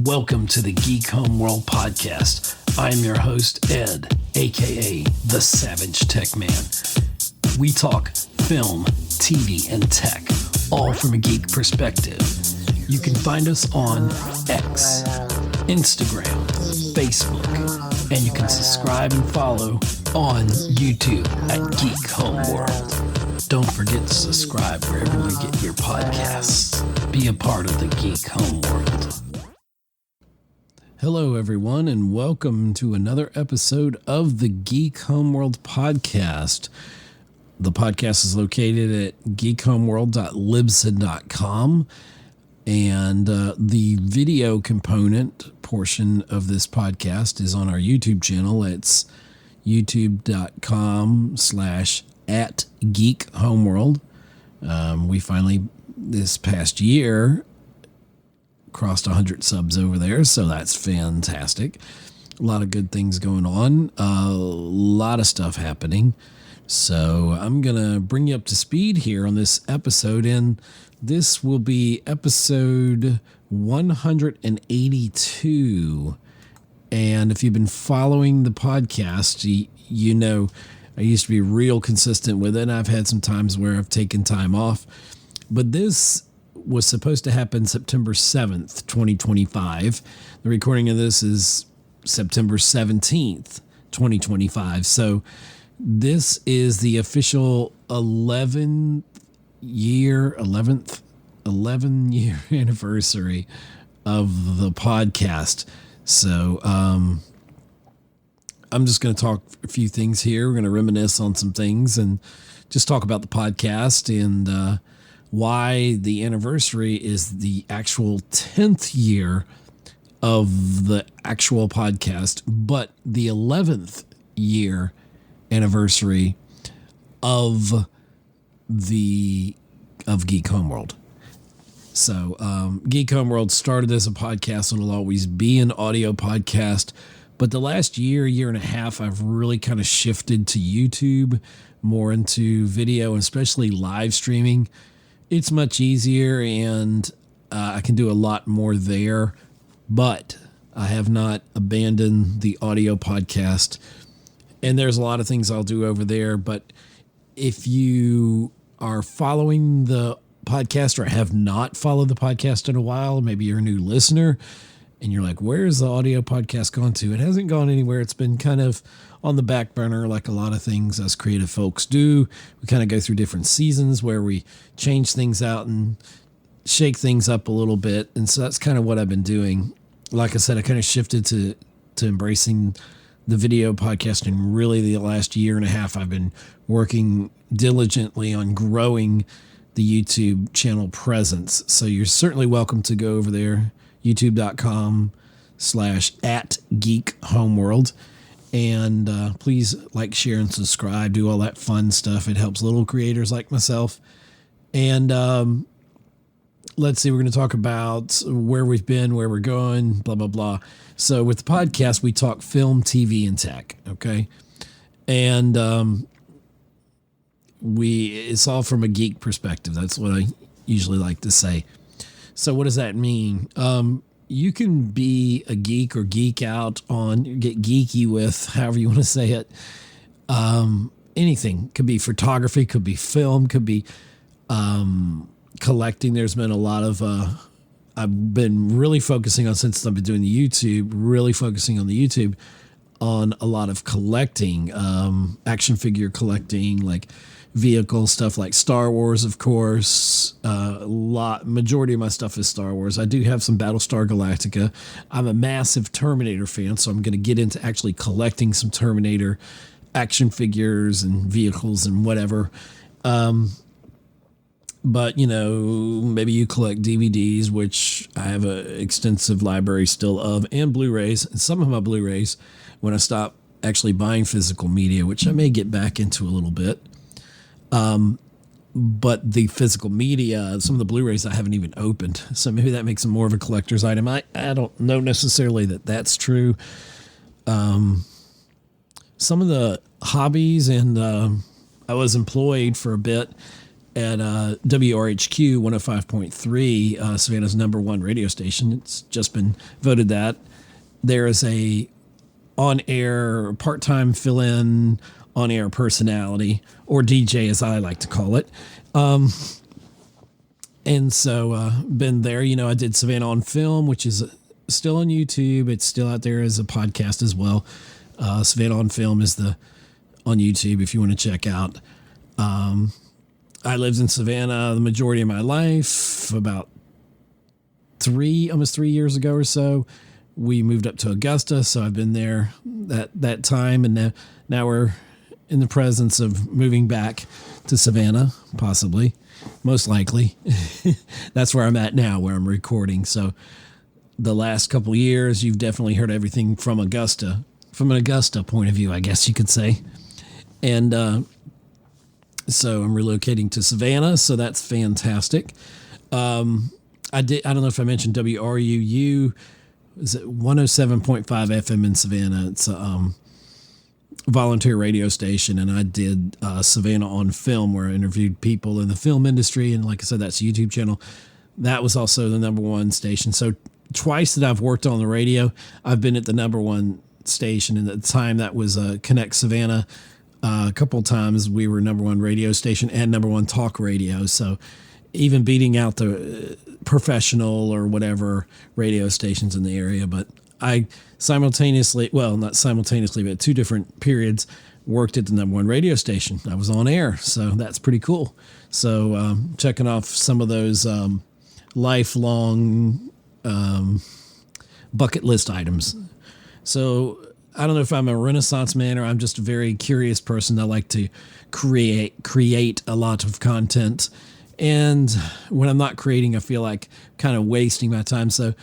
Welcome to the Geek Homeworld podcast. I'm your host, Ed, aka the Savage Tech Man. We talk film, TV, and tech, all from a geek perspective. You can find us on X, Instagram, Facebook, and you can subscribe and follow on YouTube at Geek Homeworld. Don't forget to subscribe wherever you get your podcasts. Be a part of the Geek Homeworld. Hello, everyone, and welcome to another episode of the Geek Homeworld podcast. The podcast is located at geekhomeworld.libsyn.com, and the video component portion of this podcast is on our YouTube channel. It's youtube.com/@geekhomeworld. We finally, this past year, crossed 100 subs over there, so that's fantastic. A lot of good things going on, a lot of stuff happening. So I'm going to bring you up to speed here on this episode, and this will be episode 182. And if you've been following the podcast, you know I used to be real consistent with it. I've had some times where I've taken time off, but this was supposed to happen September 7th, 2025. The recording of this is September 17th, 2025. So this is the official 11 year anniversary of the podcast. So I'm just going to talk a few things here. We're going to reminisce on some things and just talk about the podcast and why the anniversary is the actual 10th year of the actual podcast, but the 11th year anniversary of Geek Homeworld. So Geek Homeworld started as a podcast and will always be an audio podcast. But the last year and a half, I've really kind of shifted to YouTube, more into video, and especially live streaming. It's much easier, and I can do a lot more there. But I have not abandoned the audio podcast. And there's a lot of things I'll do over there. But if you are following the podcast or have not followed the podcast in a while, maybe you're a new listener and you're like, where's the audio podcast gone to? It hasn't gone anywhere. It's been kind of on the back burner, like a lot of things us creative folks do. We kind of go through different seasons where we change things out and shake things up a little bit. And so that's kind of what I've been doing. Like I said, I kind of shifted to embracing the video podcast, and really the last year and a half I've been working diligently on growing the YouTube channel presence. So you're certainly welcome to go over there, youtube.com/@geekhomeworld. And please like, share, and subscribe. Do all that fun stuff. It helps little creators like myself. And let's see, we're going to talk about where we've been, where we're going, blah, blah, blah. So with the podcast, we talk film, TV, and tech, okay? And it's all from a geek perspective. That's what I usually like to say. So what does that mean? You can be a geek or geek out on, get geeky with, however you want to say it. Anything. Could be photography, could be film, could be collecting. There's been a lot of, I've been really focusing on, since I've been doing the YouTube, really focusing on the YouTube on a lot of collecting, action figure collecting, like vehicle stuff like Star Wars, of course. Majority of my stuff is Star Wars. I do have some Battlestar Galactica. I'm a massive Terminator fan, so I'm going to get into actually collecting some Terminator action figures and vehicles and whatever. But, you know, maybe you collect DVDs, which I have an extensive library still of, and Blu-rays. And some of my Blu-rays, when I stop actually buying physical media, which I may get back into a little bit. But the physical media, some of the Blu-rays I haven't even opened. So maybe that makes them more of a collector's item. I don't know necessarily that that's true. Some of the hobbies, and I was employed for a bit at WRHQ 105.3, Savannah's number one radio station. It's just been voted that. There is a on-air, part-time fill-in on-air personality, or DJ as I like to call it. And so been there. I did Savannah on Film, which is still on YouTube. It's still out there as a podcast as well. Savannah on Film is on YouTube if you want to check out. I lived in Savannah the majority of my life. About almost 3 years ago or so, we moved up to Augusta, so I've been there that time, and now we're in the presence of moving back to Savannah, possibly, most likely. That's where I'm at now, where I'm recording. So the last couple of years, you've definitely heard everything from Augusta, from an Augusta point of view, I guess you could say. And so I'm relocating to Savannah, so that's fantastic. I don't know if I mentioned WRUU. Is it 107.5 FM in Savannah? It's a volunteer radio station, and I did Savannah on Film, where I interviewed people in the film industry, and like I said, that's a YouTube channel. That was also the number one station. So twice that I've worked on the radio, I've been at the number one station, and at the time that was Connect Savannah. A couple of times we were number one radio station and number one talk radio, so even beating out the professional or whatever radio stations in the area. But I simultaneously, well, not simultaneously, but 2 different periods, worked at the number one radio station. I was on air, so that's pretty cool. So checking off some of those lifelong bucket list items. So I don't know if I'm a Renaissance man or I'm just a very curious person. I like to create a lot of content. And when I'm not creating, I feel like kind of wasting my time. So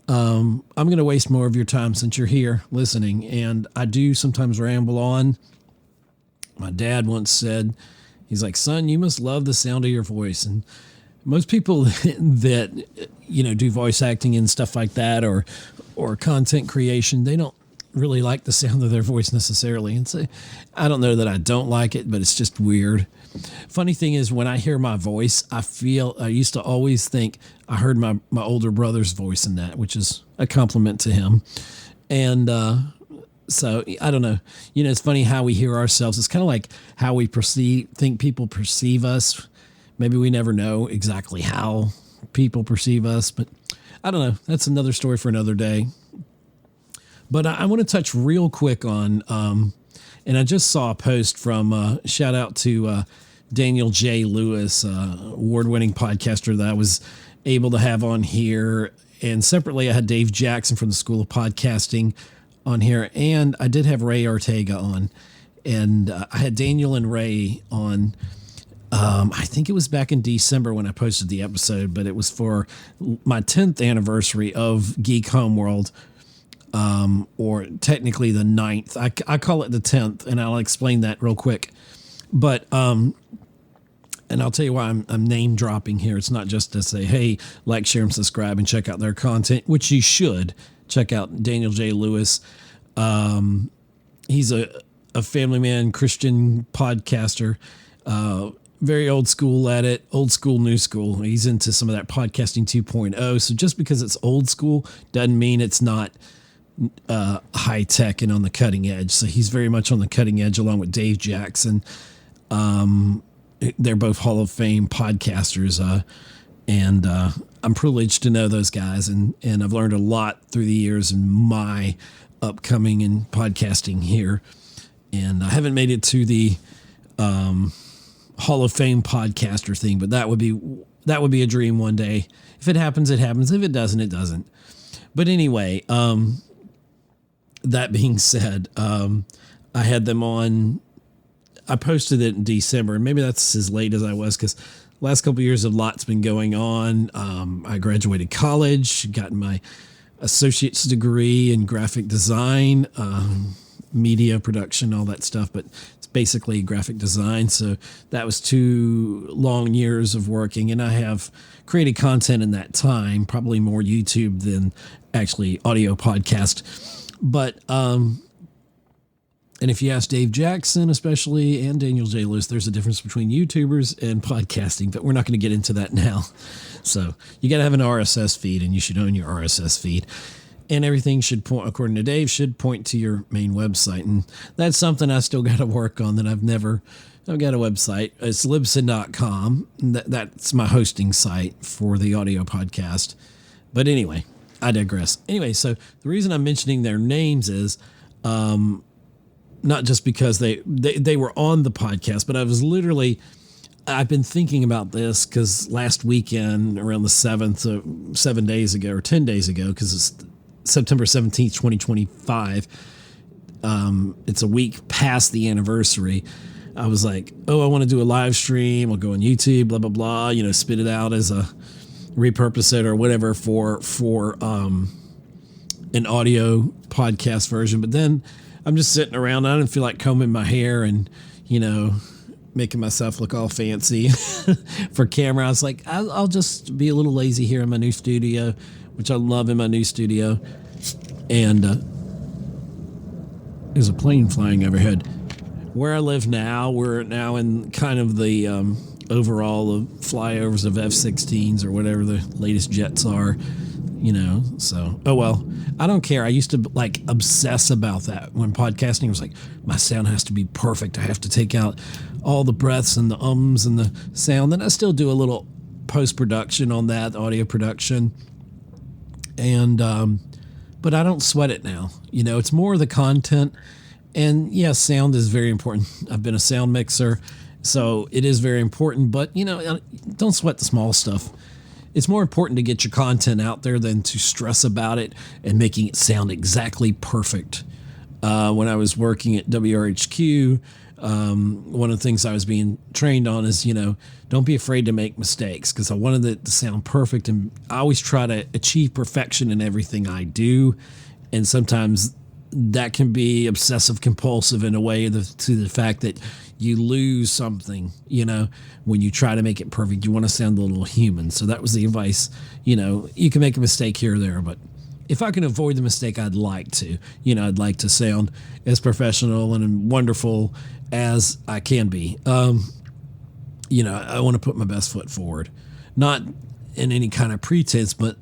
I'm going to waste more of your time since you're here listening. And I do sometimes ramble on. My dad once said, he's like, son, you must love the sound of your voice. And most people that, do voice acting and stuff like that, or content creation, they don't really like the sound of their voice necessarily. And so I don't know that I don't like it, but it's just weird. Funny thing is, when I hear my voice, I used to always think I heard my older brother's voice in that, which is a compliment to him. And so I don't know. It's funny how we hear ourselves. It's kind of like how we think people perceive us. Maybe we never know exactly how people perceive us, but I don't know. That's another story for another day. But I want to touch real quick on, and I just saw a post from, shout out to Daniel J. Lewis, award-winning podcaster that I was able to have on here. And separately, I had Dave Jackson from the School of Podcasting on here. And I did have Ray Ortega on. And I had Daniel and Ray on. I think it was back in December when I posted the episode, but it was for my 10th anniversary of Geek Homeworld. Or technically the 9th. I call it the 10th, and I'll explain that real quick. But, and I'll tell you why I'm name dropping here. It's not just to say, hey, like, share, and subscribe, and check out their content, which you should. Check out Daniel J. Lewis. He's a family man, Christian podcaster, very old school at it, old school, new school. He's into some of that podcasting 2.0. So just because it's old school doesn't mean it's not high tech and on the cutting edge. So he's very much on the cutting edge along with Dave Jackson. They're both Hall of Fame podcasters. And I'm privileged to know those guys. And I've learned a lot through the years in my upcoming in podcasting here. And I haven't made it to the Hall of Fame podcaster thing, but that would be a dream one day. If it happens, it happens. If it doesn't, it doesn't. But anyway, that being said, I had them on. I posted it in December, and maybe that's as late as I was because last couple of years a lot's been going on. I graduated college, got my associate's degree in graphic design, media production, all that stuff, but it's basically graphic design. So that was 2 long years of working, and I have created content in that time, probably more YouTube than actually audio podcast. But And if you ask Dave Jackson, especially, and Daniel J. Lewis, there's a difference between YouTubers and podcasting, but we're not going to get into that now. So you got to have an RSS feed, and you should own your RSS feed. And everything should point, according to Dave, should point to your main website. And that's something I still got to work on that I've got a website. It's libsyn.com. That's my hosting site for the audio podcast. But anyway, I digress. Anyway, so the reason I'm mentioning their names is not just because they were on the podcast, but I've been thinking about this because last weekend around the 7th, 7 days ago or 10 days ago, because it's September 17th, 2025. It's a week past the anniversary. I was like, I want to do a live stream. I'll go on YouTube, blah, blah, blah, spit it out as repurpose it or whatever for an audio podcast version. But then I'm just sitting around. I didn't feel like combing my hair and, making myself look all fancy for camera. I was like, I'll just be a little lazy here in my new studio, which I love in my new studio. And there's a plane flying overhead. Where I live now, we're now in kind of the overall of flyovers of F-16s or whatever the latest jets are, so, oh well, I don't care. I used to obsess about that when podcasting was like, my sound has to be perfect. I have to take out all the breaths and the ums and the sound. Then I still do a little post-production on that, audio production. And, but I don't sweat it now. It's more the content. And yes, sound is very important. I've been a sound mixer, so it is very important. But, don't sweat the small stuff. It's more important to get your content out there than to stress about it and making it sound exactly perfect. When I was working at WRHQ, one of the things I was being trained on is, don't be afraid to make mistakes, because I wanted it to sound perfect. And I always try to achieve perfection in everything I do. And sometimes that can be obsessive compulsive in a way to the fact that you lose something, when you try to make it perfect. You want to sound a little human. So that was the advice. You can make a mistake here or there, but if I can avoid the mistake, I'd like to. I'd like to sound as professional and wonderful as I can be. I want to put my best foot forward, not in any kind of pretense, but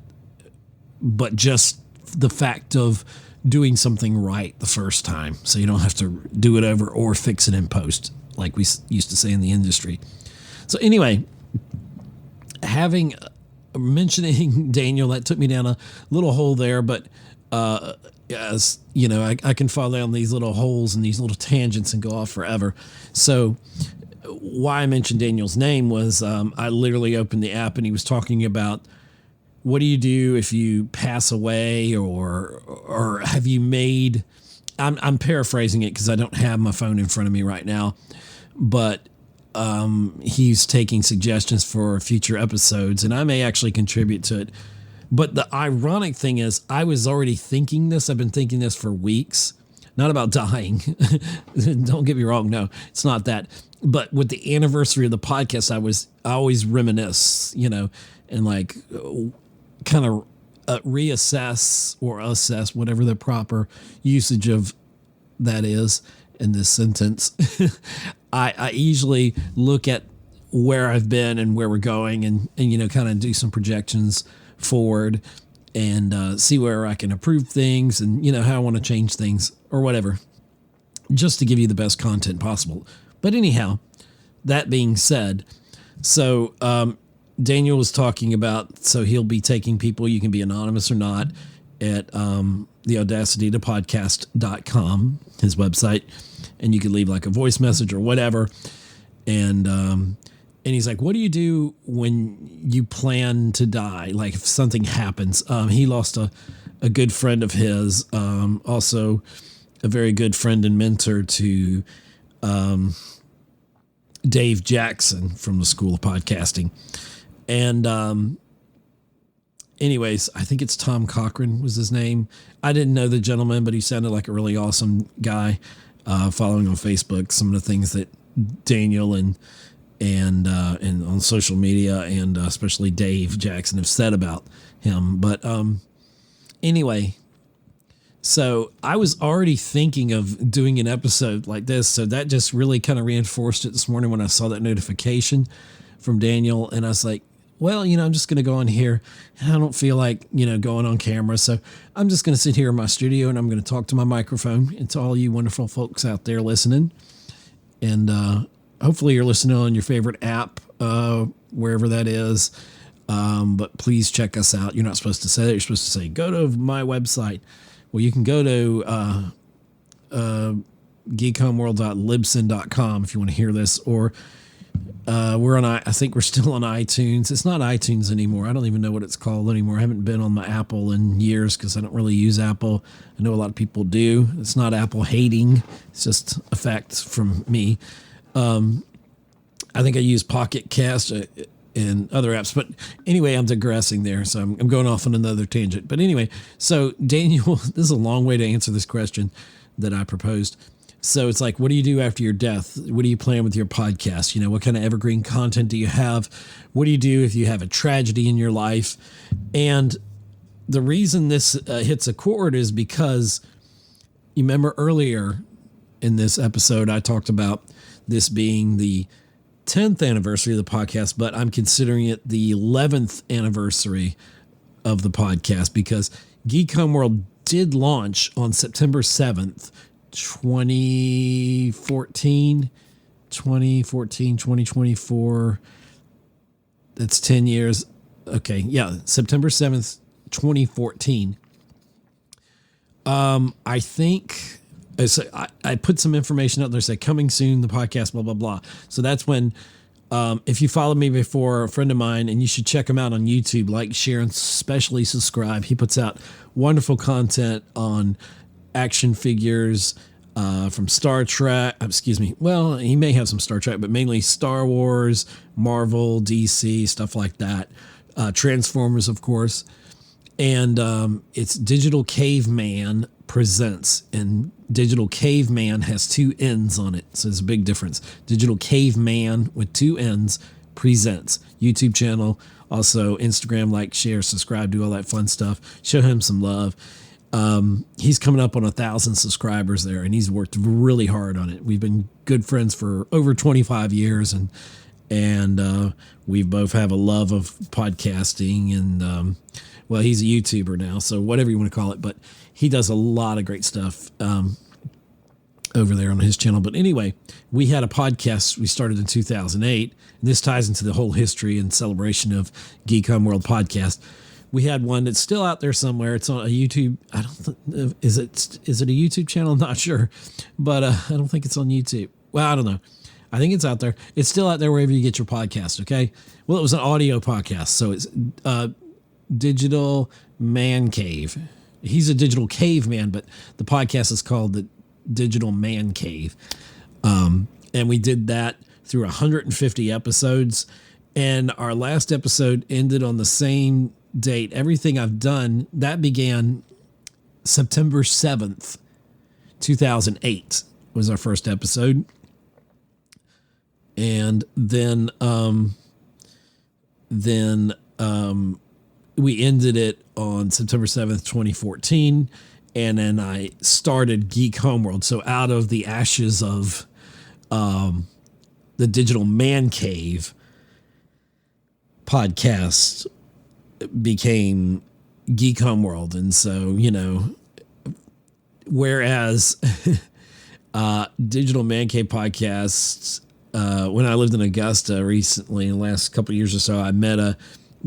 just the fact of doing something right the first time, so you don't have to do it over or fix it in post, like we used to say in the industry. So anyway, mentioning Daniel, that took me down a little hole there, but as I can fall down these little holes and these little tangents and go off forever. So why I mentioned Daniel's name was I literally opened the app and he was talking about, what do you do if you pass away, or have you made, I'm paraphrasing it because I don't have my phone in front of me right now, but he's taking suggestions for future episodes, and I may actually contribute to it. But the ironic thing is, I was already thinking this. I've been thinking this for weeks, not about dying. Don't get me wrong. No, it's not that. But with the anniversary of the podcast, I always reminisce, and kind of reassess or assess, whatever the proper usage of that is in this sentence. I usually look at where I've been and where we're going and kind of do some projections forward and see where I can improve things and, how I want to change things or whatever, just to give you the best content possible. But anyhow, that being said, so Daniel was talking about, so he'll be taking people, you can be anonymous or not, at theaudacitytopodcast.com, his website, and you can leave a voice message or whatever. And he's like, what do you do when you plan to die? Like if something happens, he lost a good friend of his, also a very good friend and mentor to Dave Jackson from the School of Podcasting. And anyways, I think it's Tom Cochran was his name. I didn't know the gentleman, but he sounded like a really awesome guy. Following on Facebook, some of the things that Daniel and on social media and especially Dave Jackson have said about him. But anyway, So I was already thinking of doing an episode like this. So that just really kind of reinforced it this morning when I saw that notification from Daniel. And I was like, well, I'm just going to go on here. I don't feel like, going on camera. So I'm just going to sit here in my studio and I'm going to talk to my microphone and to all you wonderful folks out there listening. And hopefully you're listening on your favorite app, wherever that is. But please check us out. You're not supposed to say that. You're supposed to say, go to my website. Well, you can go to geekhomeworld.libsyn.com if you want to hear this, or we're on. I think we're still on iTunes. It's not iTunes anymore. I don't even know what it's called anymore. I haven't been on my Apple in years because I don't really use Apple. I know a lot of people do. It's not Apple hating. It's just a fact from me. I think I use Pocket Cast and other apps. But anyway, I'm digressing there. So I'm going off on another tangent. But anyway, so Daniel, this is a long way to answer this question that I proposed. So it's like, what do you do after your death? What do you plan with your podcast? What kind of evergreen content do you have? What do you do if you have a tragedy in your life? And the reason this hits a chord is because you remember earlier in this episode, I talked about this being the 10th anniversary of the podcast, but I'm considering it the 11th anniversary of the podcast because Geek Homeworld did launch on September 7th, 2024. That's 10 years. Okay. Yeah. September 7th, 2014. I think I put some information out there, say coming soon, the podcast, blah, blah, blah. So that's when, if you followed me before, a friend of mine, and you should check him out on YouTube, like, share, and especially subscribe. He puts out wonderful content on action figures, from Star Trek, well, he may have some Star Trek, but mainly Star Wars, Marvel, DC, stuff like that. Transformers, of course. And it's Digital Caveman Presents, and Digital Caveman has two N's on it, so there's a big difference. Digital Caveman with two N's Presents. YouTube channel, also Instagram, like, share, subscribe, do all that fun stuff. Show him some love. He's coming up on 1,000 subscribers there, and he's worked really hard on it. We've been good friends for over 25 years, and we both have a love of podcasting, and well, he's a YouTuber now, so whatever you want to call it, but he does a lot of great stuff over there on his channel. But anyway, we had a podcast we started in 2008, and this ties into the whole history and celebration of Geek Homeworld podcast. We had one that's still out there somewhere. It's on a YouTube. I don't is it a YouTube channel? I'm not sure, but I don't think it's on YouTube. Well, I don't know. I think it's out there. It's still out there wherever you get your podcast. Okay. Well, it was an audio podcast, so it's Digital Man Cave. He's a digital caveman, but the podcast is called the Digital Man Cave. And we did that through 150 episodes, and our last episode ended on the same date. Everything I've done, that began September 7th, 2008 was our first episode. And then we ended it on September 7th, 2014. And then I started Geek Homeworld. So out of the ashes of the Digital Man Cave podcast became Geek Homeworld. And so, whereas Digital Man Cave podcasts, when I lived in Augusta recently, in the last couple of years or so, I met a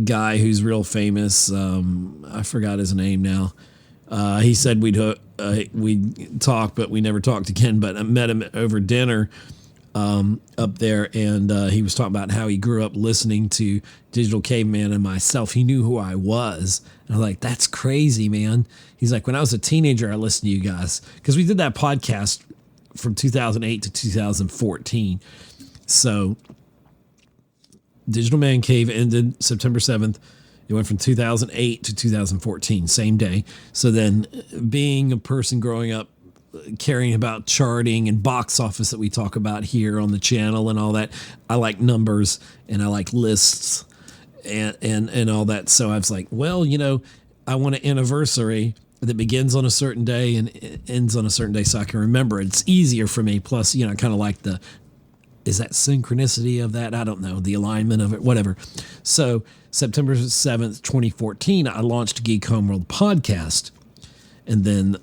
guy who's real famous. I forgot his name now. He said we'd talk, but we never talked again. But I met him over dinner up there, and he was talking about how he grew up listening to Digital Caveman and myself. He knew who I was. And I'm like, that's crazy, man. He's like, when I was a teenager, I listened to you guys, because we did that podcast from 2008 to 2014. So Digital Man Cave ended September 7th. It went from 2008 to 2014, same day. So then, being a person growing up, caring about charting and box office that we talk about here on the channel and all that, I like numbers and I like lists and all that. So I was like, well, I want an anniversary that begins on a certain day and ends on a certain day, so I can remember it. It's easier for me. Plus, kind of like is that synchronicity of that? I don't know, the alignment of it, whatever. So September 7th, 2014, I launched Geek Homeworld podcast. And then,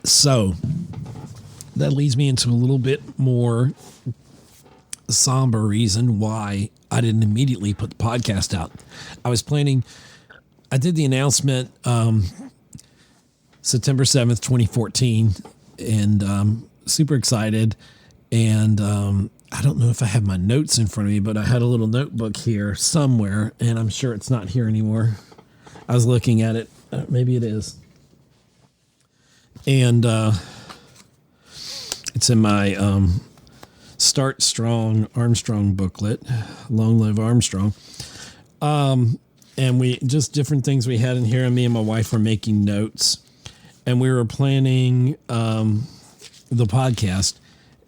so that leads me into a little bit more somber reason why I didn't immediately put the podcast out. I did the announcement September 7th, 2014, and super excited. And I don't know if I have my notes in front of me, but I had a little notebook here somewhere, and I'm sure it's not here anymore. I was looking at it. Maybe it is. And it's in my Start Strong Armstrong booklet, Long Live Armstrong. And we just different things we had in here, and me and my wife were making notes, and we were planning the podcast.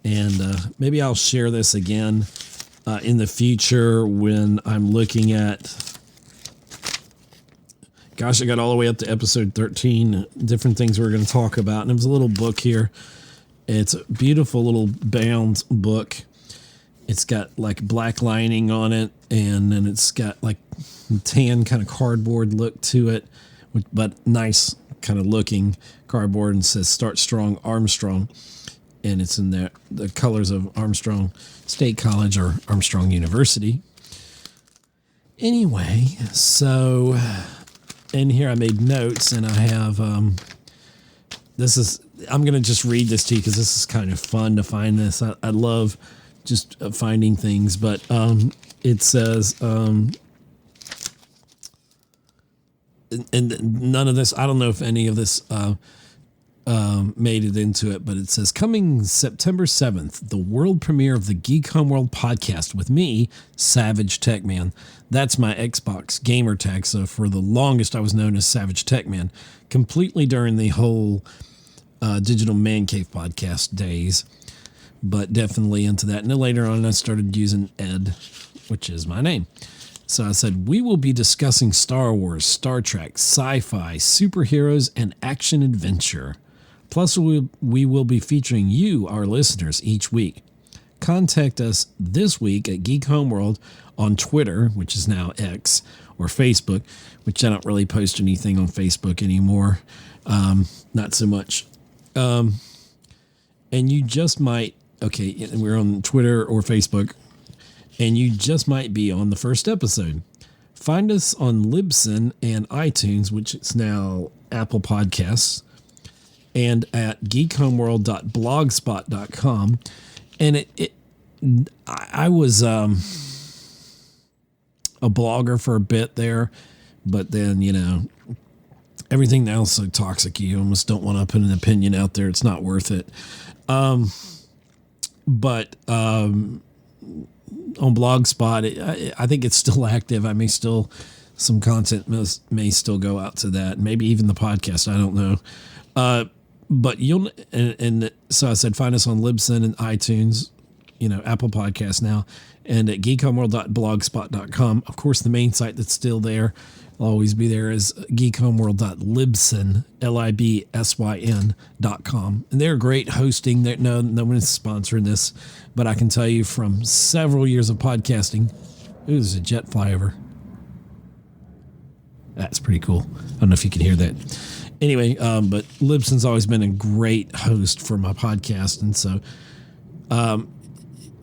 And maybe I'll share this again in the future when I'm looking at, gosh, I got all the way up to episode 13, different things we're going to talk about. And it was a little book here. It's a beautiful little bound book. It's got like black lining on it, and then it's got like tan kind of cardboard look to it, but nice kind of looking cardboard, and says Start Strong Armstrong. And it's in there, the colors of Armstrong State College or Armstrong University. Anyway, so in here I made notes, and I have, I'm going to just read this to you because this is kind of fun to find this. I love just finding things, but it says, and none of this, I don't know if any of this made it into it, but it says, coming September 7th, the world premiere of the Geek Homeworld podcast with me, Savage Tech Man. That's my Xbox gamer tag. So for the longest, I was known as Savage Tech Man, completely during the whole Digital Man Cave podcast days, but definitely into that. And then later on, I started using Ed, which is my name. So I said, we will be discussing Star Wars, Star Trek, sci-fi, superheroes, and action adventure. Plus, we will be featuring you, our listeners, each week. Contact us this week at Geek Homeworld on Twitter, which is now X, or Facebook, which I don't really post anything on Facebook anymore. Not so much. And you just might, okay, we're on Twitter or Facebook, and you just might be on the first episode. Find us on Libsyn and iTunes, which is now Apple Podcasts, and at geekhomeworld.blogspot.com. And I was a blogger for a bit there, but then, everything now is so toxic, you almost don't want to put an opinion out there. It's not worth it. But on Blogspot, I think it's still active. Some content may still go out to that. Maybe even the podcast. I don't know. But so I said, find us on Libsyn and iTunes, Apple Podcasts now, and at geekhomeworld.blogspot.com. Of course, the main site that's still there, will always be there, is geekhomeworld.libsyn, LIBSYN.com. And they're great hosting. No one is sponsoring this, but I can tell you from several years of podcasting, there's a jet flyover. That's pretty cool. I don't know if you can hear that. Anyway, but Libsyn's always been a great host for my podcast. And so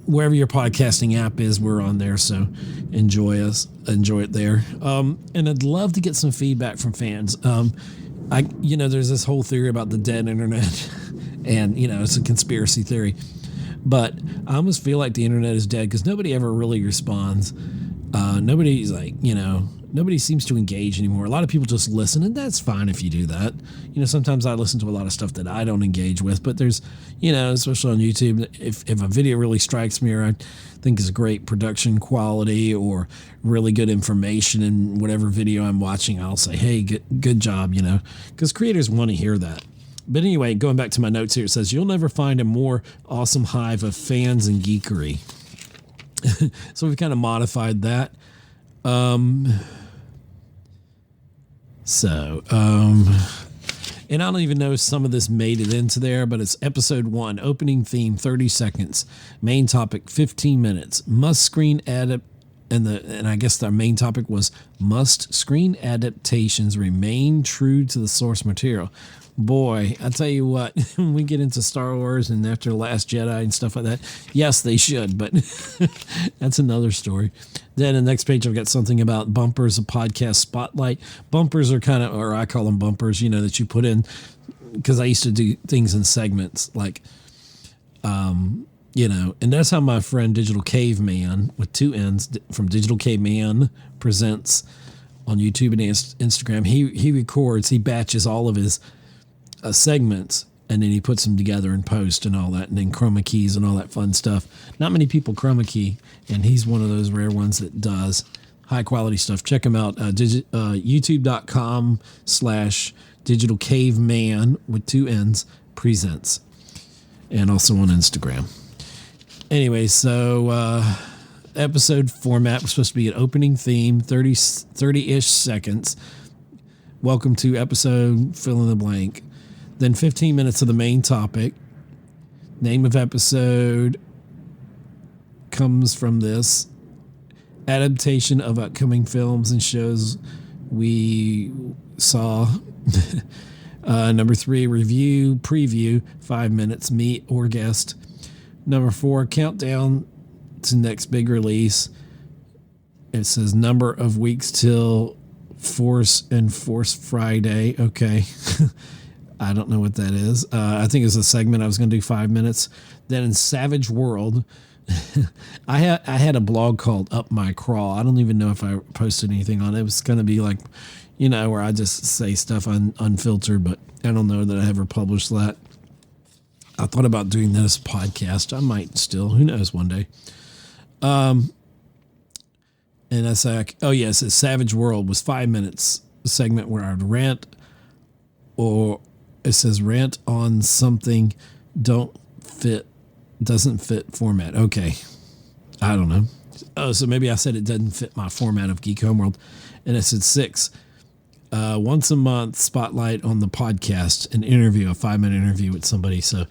wherever your podcasting app is, we're on there. So enjoy it there. And I'd love to get some feedback from fans. There's this whole theory about the dead internet and, it's a conspiracy theory. But I almost feel like the internet is dead because nobody ever really responds. Nobody's nobody seems to engage anymore. A lot of people just listen, and that's fine if you do that. Sometimes I listen to a lot of stuff that I don't engage with, but there's, especially on YouTube, if a video really strikes me or I think is great production quality or really good information in whatever video I'm watching, I'll say, hey, good job, because creators want to hear that. But anyway, going back to my notes here, it says, you'll never find a more awesome hive of fans and geekery. So we've kind of modified that. So, and I don't even know if some of this made it into there, but it's episode 1, opening theme, 30 seconds, main topic, 15 minutes, must screen adapt. And I guess their main topic was must screen adaptations remain true to the source material. Boy, I tell you what, when we get into Star Wars and after Last Jedi and stuff like that, yes, they should, but that's another story. Then the next page, I've got something about bumpers, a podcast spotlight. Bumpers are kind of, or I call them bumpers, that you put in, because I used to do things in segments like, and that's how my friend Digital Caveman with 2 N's from Digital Caveman Presents on YouTube and Instagram. He records, he batches all of his segments, and then he puts them together in post and all that, and then chroma keys and all that fun stuff. Not many people chroma key, and he's one of those rare ones that does high quality stuff. Check him out, youtube.com/Digital Caveman with 2 N's Presents, and also on Instagram. Anyway, so episode format was supposed to be an opening theme, 30-ish seconds. Welcome to episode fill in the blank. Then 15 minutes of the main topic. Name of episode comes from this. Adaptation of upcoming films and shows we saw. Number 3, review, preview, 5 minutes, meet or guest. Number 4, countdown to next big release. It says number of weeks till Force Friday. Okay. I don't know what that is. I think it's a segment I was going to do 5 minutes. Then in Savage World, I had a blog called Up My Crawl. I don't even know if I posted anything on it. It was going to be like, where I just say stuff unfiltered, but I don't know that I ever published that. I thought about doing this podcast. I might still. Who knows one day. And that's like, oh, yes, it's Savage World was 5 minutes, a segment where I'd rant, or it says rant on something doesn't fit format. Okay. I don't know. Oh, so maybe I said it doesn't fit my format of Geek Homeworld. And it said 6. Once a month, spotlight on the podcast, an interview, a 5-minute interview with somebody. So,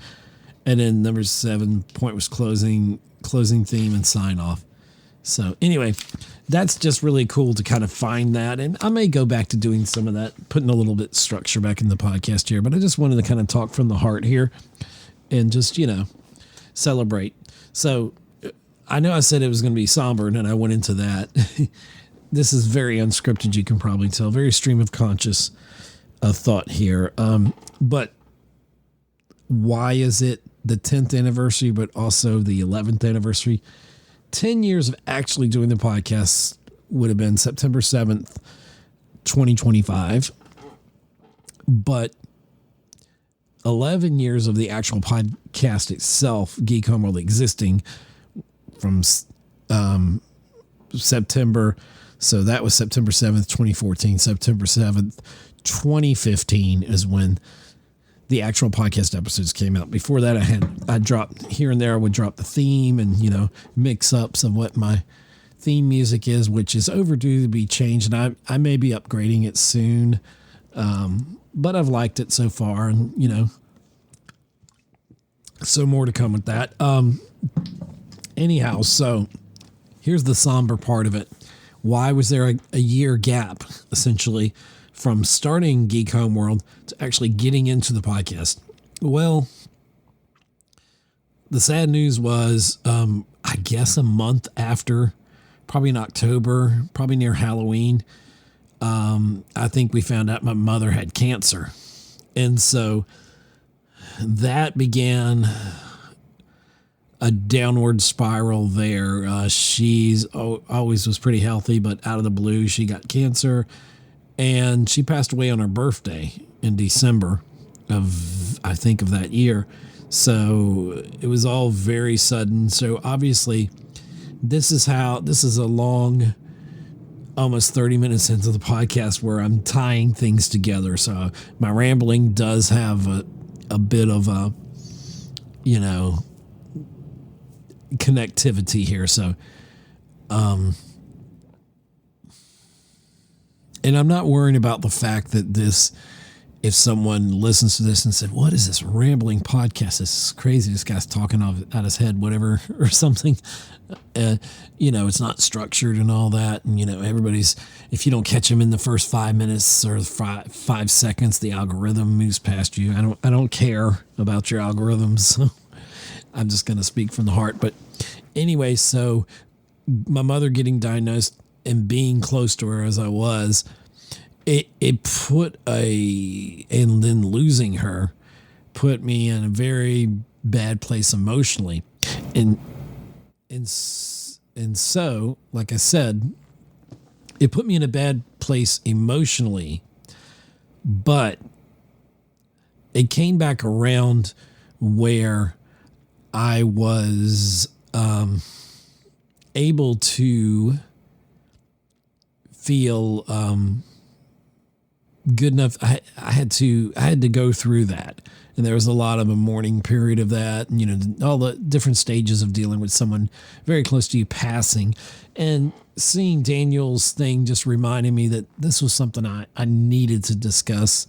and then number 7 point was closing theme and sign off. So anyway, that's just really cool to kind of find that. And I may go back to doing some of that, putting a little bit structure back in the podcast here, but I just wanted to kind of talk from the heart here and just, celebrate. So I know I said it was going to be somber, and then I went into that. This is very unscripted, you can probably tell. Very stream of conscious thought here. But why is it the 10th anniversary, but also the 11th anniversary? 10 years of actually doing the podcast would have been September 7th, 2025. But 11 years of the actual podcast itself, Geek Homeworld, existing from September. So that was September 7th, 2014. September 7th, 2015 is when the actual podcast episodes came out. Before that, I dropped here and there. I would drop the theme and, mix ups of what my theme music is, which is overdue to be changed. And I may be upgrading it soon. But I've liked it so far, and, so more to come with that. Anyhow, so here's the somber part of it. Why was there a year gap, essentially, from starting Geek Homeworld to actually getting into the podcast? Well, the sad news was, I guess a month after, probably in October, probably near Halloween, I think we found out my mother had cancer. And so that began a downward spiral there. She's always was pretty healthy, but out of the blue, she got cancer, and she passed away on her birthday in December of that year. So it was all very sudden. So obviously this is a long, almost 30 minutes into the podcast where I'm tying things together. So my rambling does have a bit of a, connectivity here. So, And I'm not worrying about the fact that if someone listens to this and said, what is this rambling podcast? This is crazy. This guy's talking out his head, whatever, or something. It's not structured and all that. And, if you don't catch them in the first 5 minutes or 5 seconds, the algorithm moves past you. I don't care about your algorithms. So I'm just going to speak from the heart. But anyway, so my mother getting diagnosed and being close to her as I was, it put and then losing her put me in a very bad place emotionally. And so, like I said, it put me in a bad place emotionally, but it came back around where I was able to feel good enough. I had to go through that. And there was a lot of a mourning period of that, and, all the different stages of dealing with someone very close to you passing. And seeing Daniel's thing just reminded me that this was something I needed to discuss.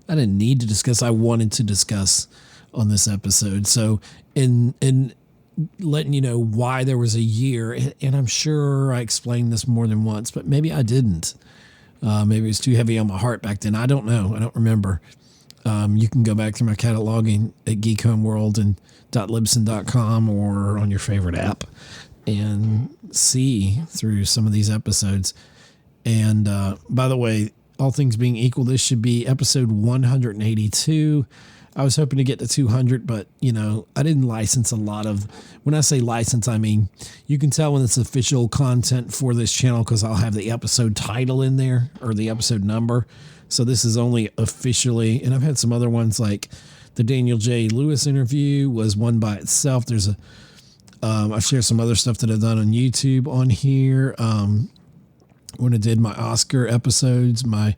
I didn't need to discuss. I wanted to discuss on this episode. So, in letting you know why there was a year, and I'm sure I explained this more than once, but maybe I didn't. Maybe it was too heavy on my heart back then. I don't know. I don't remember. You can go back through my cataloging at Geek Homeworld and .libsyn.com or on your favorite app and see through some of these episodes. And by the way, all things being equal, this should be episode 182. I was hoping to get to 200, but, I didn't license a lot of... When I say license, I mean, you can tell when it's official content for this channel because I'll have the episode title in there or the episode number. So this is only officially... And I've had some other ones like the Daniel J. Lewis interview was one by itself. There's I've shared some other stuff that I've done on YouTube on here. When I did my Oscar episodes, my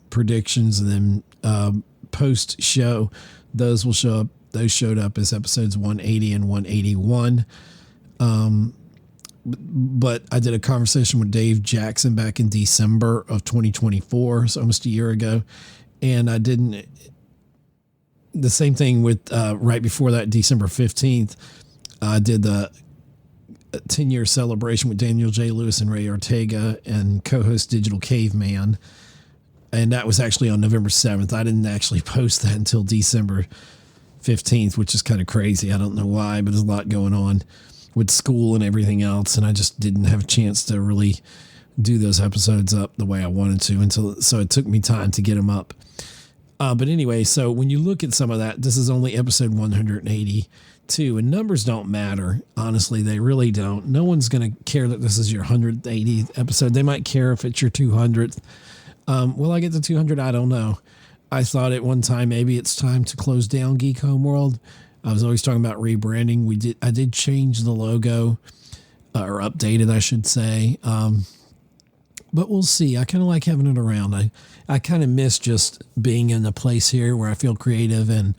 predictions, and then... post show, those will show up. Those showed up as episodes 180 and 181. But I did a conversation with Dave Jackson back in December of 2024, so almost a year ago. And I didn't, the same thing with right before that, December 15th, I did the 10-year celebration with Daniel J. Lewis and Ray Ortega and co-host Digital Caveman. And that was actually on November 7th. I didn't actually post that until December 15th, which is kind of crazy. I don't know why, but there's a lot going on with school and everything else. And I just didn't have a chance to really do those episodes up the way I wanted to so it took me time to get them up. But anyway, so when you look at some of that, this is only episode 182, and numbers don't matter. Honestly, they really don't. No one's going to care that this is your 180th episode. They might care if it's your 200th. Will I get to 200? I don't know. I thought at one time maybe it's time to close down Geek Homeworld. I was always talking about rebranding. I did change the logo, or update it, I should say. But we'll see. I kind of like having it around. I kind of miss just being in a place here where I feel creative and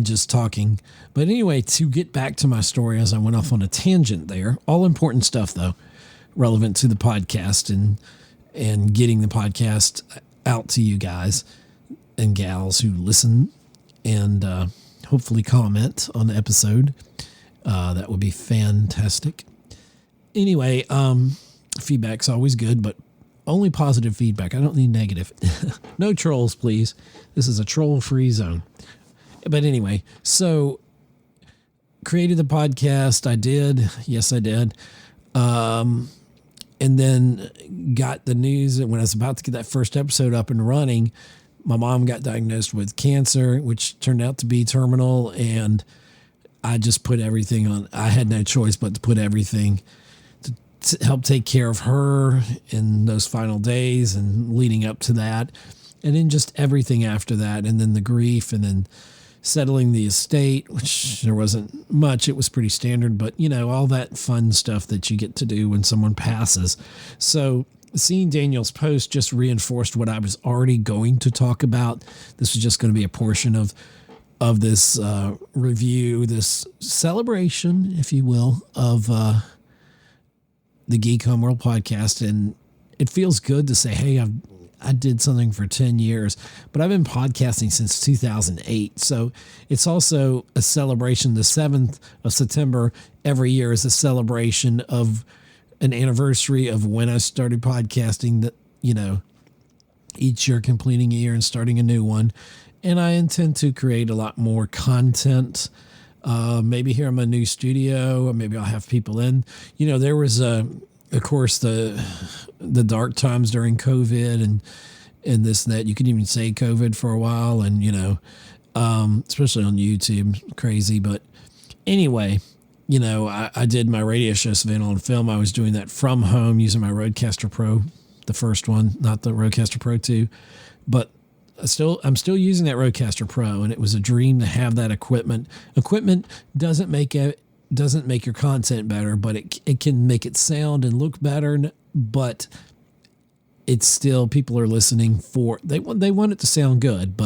just talking. But anyway, to get back to my story, as I went off on a tangent there, all important stuff though, relevant to the podcast and getting the podcast out to you guys and gals who listen and hopefully comment on the episode. That would be fantastic. Anyway, feedback's always good, but only positive feedback. I don't need negative. No trolls, please. This is a troll-free zone. But anyway, so created the podcast. I did. Yes, I did. And then got the news that when I was about to get that first episode up and running, my mom got diagnosed with cancer, which turned out to be terminal. And I just put everything on. I had no choice but to put everything to help take care of her in those final days and leading up to that. And then just everything after that. And then the grief, and then settling the estate, which there wasn't much. It was pretty standard, but all that fun stuff that you get to do when someone passes. So seeing Daniel's post just reinforced what I was already going to talk about. This was just going to be a portion of this review, this celebration, if you will, of the Geek Homeworld podcast. And it feels good to say, hey, I did something for 10 years, but I've been podcasting since 2008. So it's also a celebration. The 7th of September every year is a celebration of an anniversary of when I started podcasting, that, each year completing a year and starting a new one. And I intend to create a lot more content. Maybe here in my new studio, or maybe I'll have people in. There was of course, the dark times during COVID and this and that. You could even say COVID for a while, and especially on YouTube, crazy. But anyway, I did my radio show, Savannah on Film. I was doing that from home using my Rodecaster Pro, the first one, not the Rodecaster Pro 2, but I'm still using that Rodecaster Pro, and it was a dream to have that equipment. Equipment doesn't make your content better, but it can make it sound and look better. But it's still, people are listening for, they want it to sound good,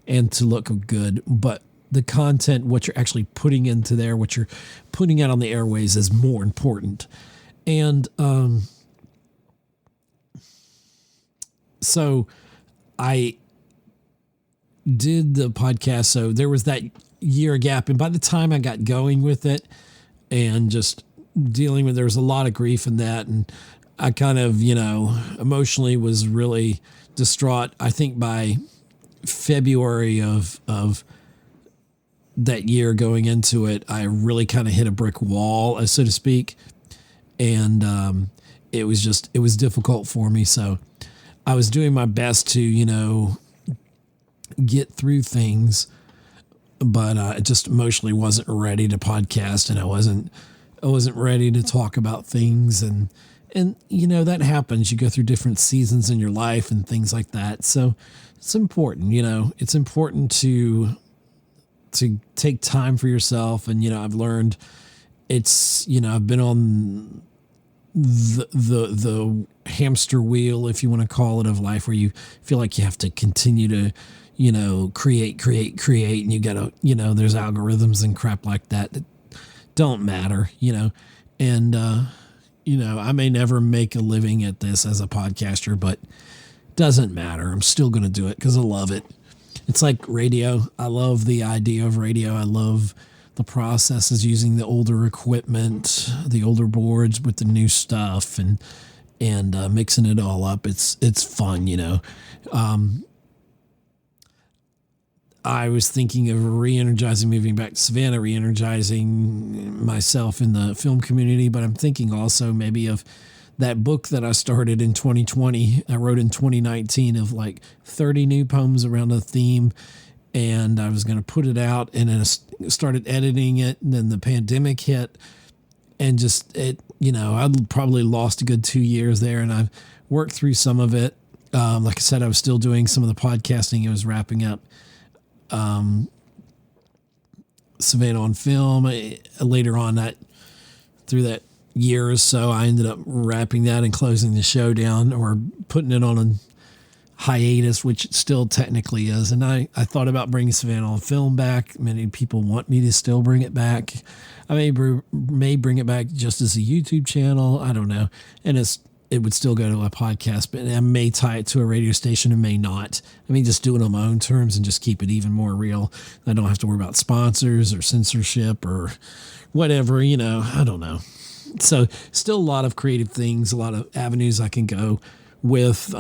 and to look good. But the content, what you're actually putting into there, what you're putting out on the airways, is more important. And so I did the podcast. So there was that year gap, and by the time I got going with it and just dealing with, there was a lot of grief in that, and I kind of emotionally was really distraught. I think by February of that year going into it, I really kind of hit a brick wall, so to speak, and it was difficult for me. So I was doing my best to get through things, but I just emotionally wasn't ready to podcast, and I wasn't ready to talk about things, and that happens. You go through different seasons in your life and things like that. So it's important, it's important to take time for yourself. And I've learned I've been on the hamster wheel, if you want to call it, of life, where you feel like you have to continue to create, and you gotta, there's algorithms and crap like that don't matter, and, I may never make a living at this as a podcaster, but doesn't matter. I'm still going to do it because I love it. It's like radio. I love the idea of radio. I love the processes using the older equipment, the older boards with the new stuff, and mixing it all up. It's fun, I was thinking of re-energizing, moving back to Savannah, re-energizing myself in the film community. But I'm thinking also maybe of that book that I started in 2020. I wrote in 2019 of like 30 new poems around a theme. And I was going to put it out, and then I started editing it. And then the pandemic hit, and I'd probably lost a good 2 years there. And I've worked through some of it. Like I said, I was still doing some of the podcasting. It was wrapping up. Savannah on Film. Later on through that year or so, I ended up wrapping that and closing the show down, or putting it on a hiatus, which it still technically is. And I thought about bringing Savannah on Film back. Many people want me to still bring it back. I may bring it back just as a YouTube channel. I don't know. And it would still go to a podcast, but I may tie it to a radio station and may not. I mean, just do it on my own terms and just keep it even more real. I don't have to worry about sponsors or censorship or whatever, I don't know. So still a lot of creative things, a lot of avenues I can go with.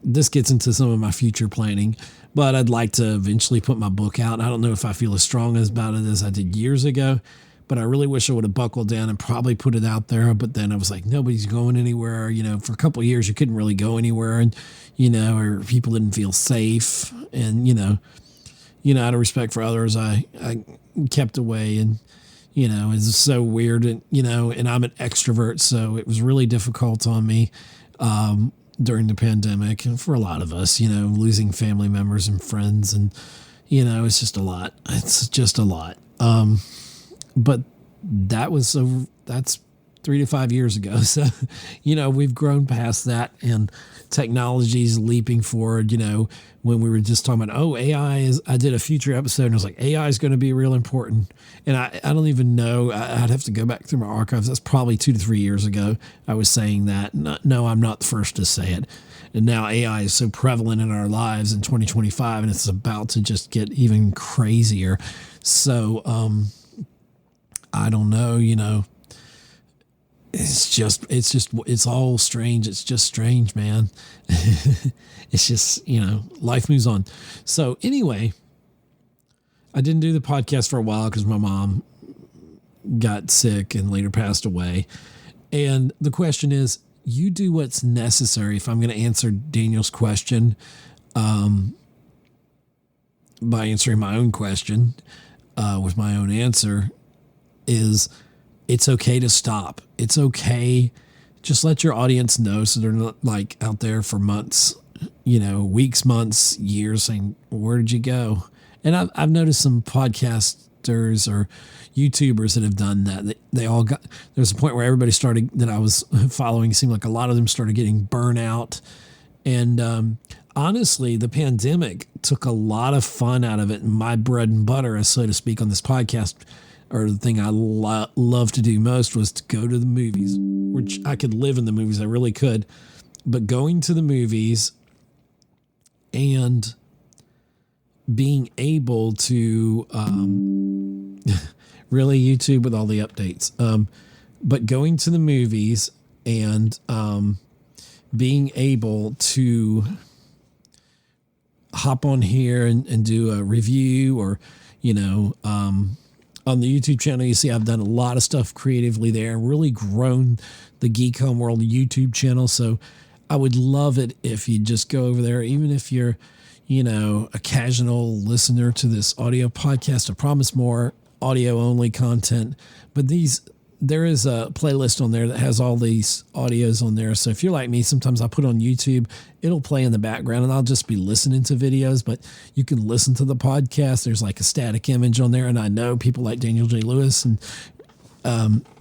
This gets into some of my future planning, but I'd like to eventually put my book out. I don't know if I feel as strong about it as I did years ago, but I really wish I would have buckled down and probably put it out there. But then I was like, nobody's going anywhere. For a couple of years, you couldn't really go anywhere, and, or people didn't feel safe. And, out of respect for others, I kept away, and, it's so weird. And, and I'm an extrovert, so it was really difficult on me, during the pandemic, and for a lot of us, losing family members and friends, and, it's just a lot. It's just a lot. But that's 3 to 5 years ago. So, we've grown past that, and technology's leaping forward. When we were just talking about, I did a future episode and I was like, AI is going to be real important. And I don't even know, I'd have to go back through my archives. That's probably 2 to 3 years ago. I was saying that. No, I'm not the first to say it. And now AI is so prevalent in our lives in 2025, and it's about to just get even crazier. So, I don't know, it's all strange. It's just strange, man. It's just, life moves on. So anyway, I didn't do the podcast for a while because my mom got sick and later passed away. And the question is, you do what's necessary. If I'm going to answer Daniel's question, by answering my own question, with my own answer, is it's okay to stop. It's okay. Just let your audience know so they're not like out there for months, weeks, months, years saying, where did you go? And I've noticed some podcasters or YouTubers that have done that. They all got, there's a point where everybody started, that I was following, seemed like a lot of them started getting burnout. And honestly, the pandemic took a lot of fun out of it. And my bread and butter, so to speak, on this podcast, or the thing I love to do most, was to go to the movies, which I could live in the movies. I really could. But going to the movies and being able to really YouTube with all the updates. But going to the movies and being able to hop on here and do a review, or, on the YouTube channel, you see I've done a lot of stuff creatively there, really grown the Geek Homeworld YouTube channel. So I would love it if you just go over there, even if you're, a casual listener to this audio podcast. I promise more audio only content, but there is a playlist on there that has all these audios on there. So if you're like me, sometimes I put on YouTube, it'll play in the background and I'll just be listening to videos, but you can listen to the podcast. There's like a static image on there. And I know people like Daniel J. Lewis and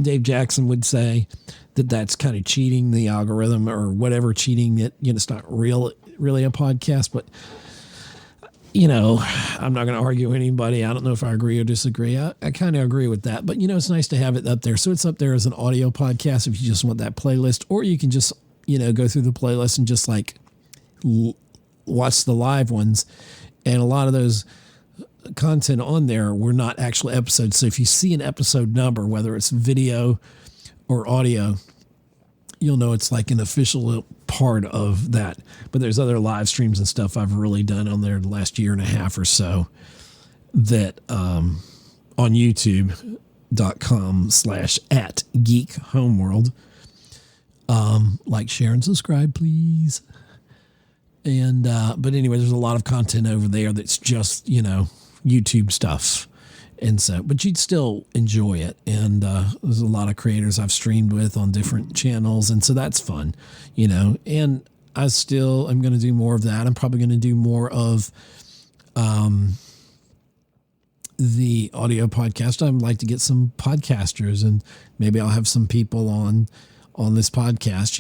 Dave Jackson would say that that's kind of cheating the algorithm or whatever, cheating it. It's not really a podcast, but I'm not going to argue with anybody. I don't know if I agree or disagree. I kind of agree with that, but it's nice to have it up there. So it's up there as an audio podcast if you just want that playlist, or you can just, go through the playlist and just like watch the live ones. And a lot of those content on there were not actual episodes. So if you see an episode number, whether it's video or audio, you'll know it's like an official part of that. But there's other live streams and stuff I've really done on there the last year and a half or so that on youtube.com/@geekhomeworld. Like, share, and subscribe, please. And but anyway, there's a lot of content over there that's just, YouTube stuff. And so, but you'd still enjoy it. And there's a lot of creators I've streamed with on different channels. And so that's fun, and I still am going to do more of that. I'm probably going to do more of the audio podcast. I'd like to get some podcasters, and maybe I'll have some people on this podcast,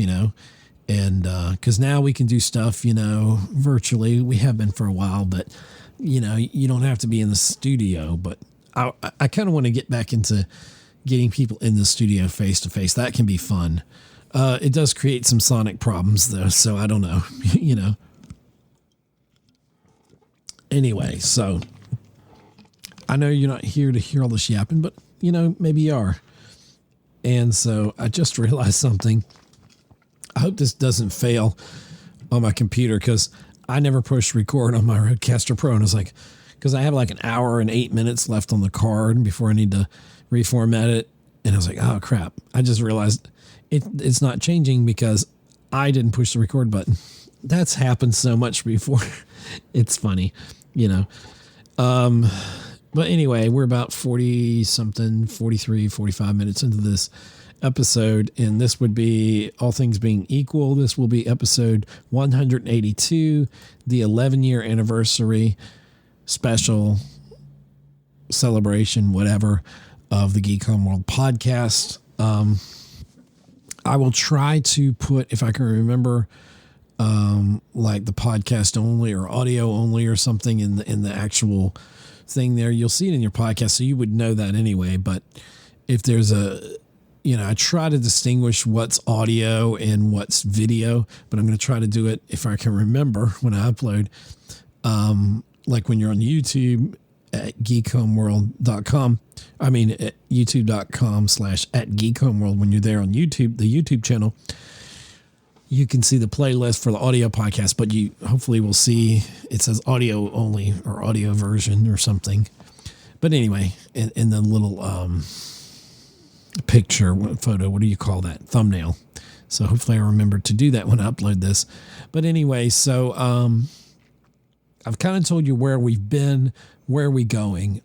and because now we can do stuff, virtually. We have been for a while, but, you don't have to be in the studio. But I kind of want to get back into getting people in the studio face to face. That can be fun. It does create some sonic problems though. So I don't know, anyway, so I know you're not here to hear all this yapping, but maybe you are. And so I just realized something. I hope this doesn't fail on my computer, because I never pushed record on my Rodecaster Pro. And it's like, because I have like an hour and 8 minutes left on the card before I need to reformat it. And I was like, oh crap. I just realized it's not changing because I didn't push the record button. That's happened so much before. It's funny, but anyway, we're about 45 minutes into this episode, and this would be, all things being equal, this will be episode 182, the 11-year anniversary special celebration, whatever, of the Geek Homeworld podcast. I will try to put, if I can remember, like the podcast only or audio only or something in the actual thing there. You'll see it in your podcast, so you would know that anyway. But if there's I try to distinguish what's audio and what's video, but I'm going to try to do it if I can remember when I upload. Like when you're on YouTube at geekhomeworld.com. I mean, at youtube.com/@geekhomeworld. When you're there on YouTube, the YouTube channel, you can see the playlist for the audio podcast, but you hopefully will see it says audio only or audio version or something. But anyway, in the little picture, photo, what do you call that? Thumbnail. So hopefully I remember to do that when I upload this. But anyway, so I've kind of told you where we've been, where are we going.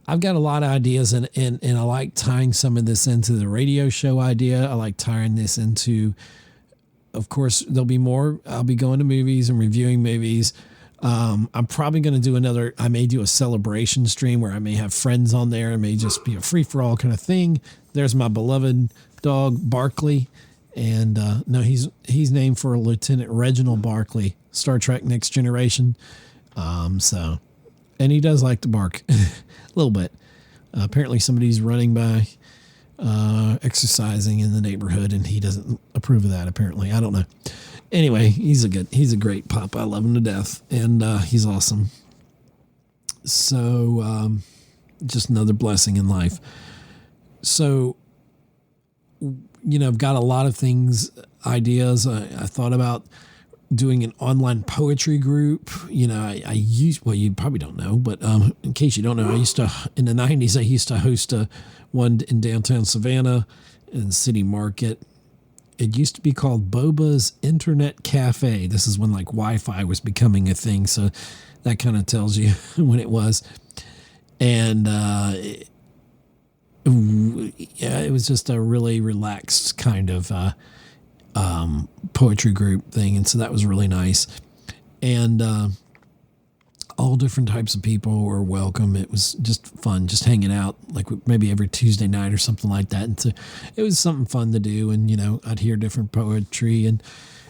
I've got a lot of ideas, and I like tying some of this into the radio show idea. I like tying this into, of course, there'll be more. I'll be going to movies and reviewing movies. I'm probably going to do I may do a celebration stream where I may have friends on there. It may just be a free-for-all kind of thing. There's my beloved dog, Barkley. And no, he's named for Lieutenant Reginald Barkley, Star Trek Next Generation. And he does like to bark a little bit. Apparently somebody's running by, exercising in the neighborhood, and he doesn't approve of that. Apparently, I don't know. Anyway, he's a great pup. I love him to death, and he's awesome. So, just another blessing in life. So, I've got a lot of ideas. I thought about doing an online poetry group. You probably don't know, but in case you don't know, in the 90s, I used to host one in downtown Savannah in City Market. It used to be called Boba's Internet Cafe. This is when like Wi-Fi was becoming a thing. So that kind of tells you when it was. And, it was just a really relaxed kind of poetry group thing, and so that was really nice. And all different types of people were welcome. It was just fun, just hanging out, like maybe every Tuesday night or something like that. And so it was something fun to do. And I'd hear different poetry, and